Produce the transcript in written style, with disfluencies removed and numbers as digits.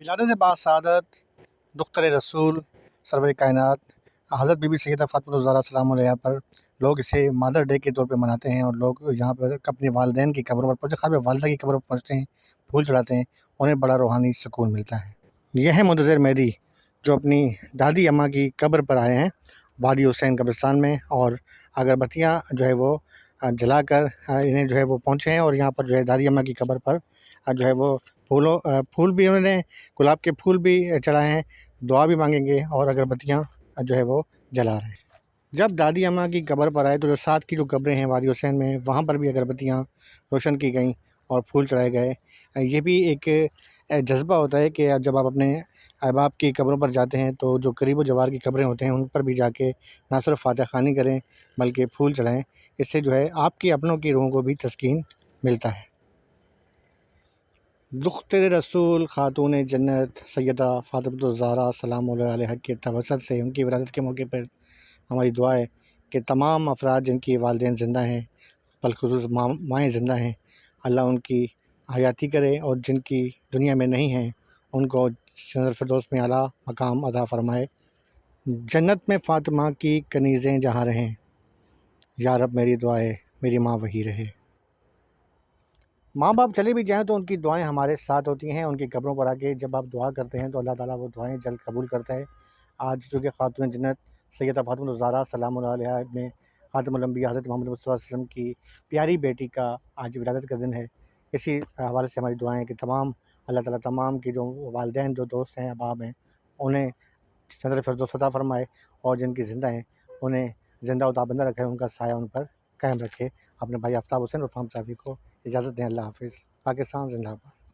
ولادت باسعادت دختر رسول سرور کائنات حضرت بی بی سیدہ فاطمہ الزہرا سلام علیہا پر لوگ اسے مادر ڈے کے طور پہ مناتے ہیں، اور لوگ یہاں پر اپنے والدین کی قبروں پر پہنچتے ہیں، خاص طور پہ والدہ کی قبروں پر پہنچتے ہیں، پھول چڑھاتے ہیں، انہیں بڑا روحانی سکون ملتا ہے۔ یہ ہے منتظر مہدی جو اپنی دادی اماں کی قبر پر آئے ہیں وادی حسین قبرستان میں، اور اگربتیاں جو ہے وہ جلا کر انہیں جو ہے وہ پہنچے ہیں، اور یہاں پر جو ہے دادی اماں کی قبر پر جو ہے وہ پھول بھی انہوں نے گلاب کے پھول بھی چڑھائے ہیں، دعا بھی مانگیں گے اور اگربتیاں جو ہے وہ جلا رہے ہیں۔ جب دادی اماں کی قبر پر آئے تو جو ساتھ کی جو قبریں ہیں وادی حسین میں، وہاں پر بھی اگربتیاں روشن کی گئیں اور پھول چڑھائے گئے۔ یہ بھی ایک جذبہ ہوتا ہے کہ جب آپ اپنے احباب کی قبروں پر جاتے ہیں تو جو قریب و جوار کی قبریں ہوتے ہیں ان پر بھی جا کے نہ صرف فاتح خوانی کریں بلکہ پھول چڑھائیں، اس سے جو ہے آپ کی اپنوں کی روحوں کو بھی تسکین ملتا ہے۔ دختر رسول خاتون جنت سیدہ فاطمہ الزہرا سلام علیہا کے توسط سے ان کی ولادت کے موقع پر ہماری دعا ہے کہ تمام افراد جن کی والدین زندہ ہیں، بالخصوص مائیں زندہ ہیں، اللہ ان کی حیاتی کرے، اور جن کی دنیا میں نہیں ہیں ان کو جنت الفردوس میں اعلیٰ مقام عطا فرمائے۔ جنت میں فاطمہ کی کنیزیں جہاں رہیں، یا رب میری دعا ہے میری ماں وہی رہے۔ ماں باپ چلے بھی جائیں تو ان کی دعائیں ہمارے ساتھ ہوتی ہیں، ان کی قبروں پر آ کے جب آپ دعا کرتے ہیں تو اللہ تعالیٰ وہ دعائیں جلد قبول کرتا ہے۔ آج جو کہ خاتون جنت سیدہ فاطمہ الزہرا سلام علیہا ابن خاتم الانبیاء حضرت محمد صلی اللہ علیہ وسلم کی پیاری بیٹی کا آج ولادت کا دن ہے، اسی حوالے سے ہماری دعائیں کہ تمام اللہ تعالیٰ تمام کی جو والدین جو دوست ہیں احباب ہیں انہیں جنت الفردوس عطا فرمائے، اور جن کی زندہ ہیں انہیں زندہ و تابندہ رکھے، ان کا سایہ ان پر قائم رکھے۔ اپنے بھائی آفتاب حسین اور فہم صافی کو اجازت دیں۔ اللہ حافظ۔ پاکستان زندہ باد۔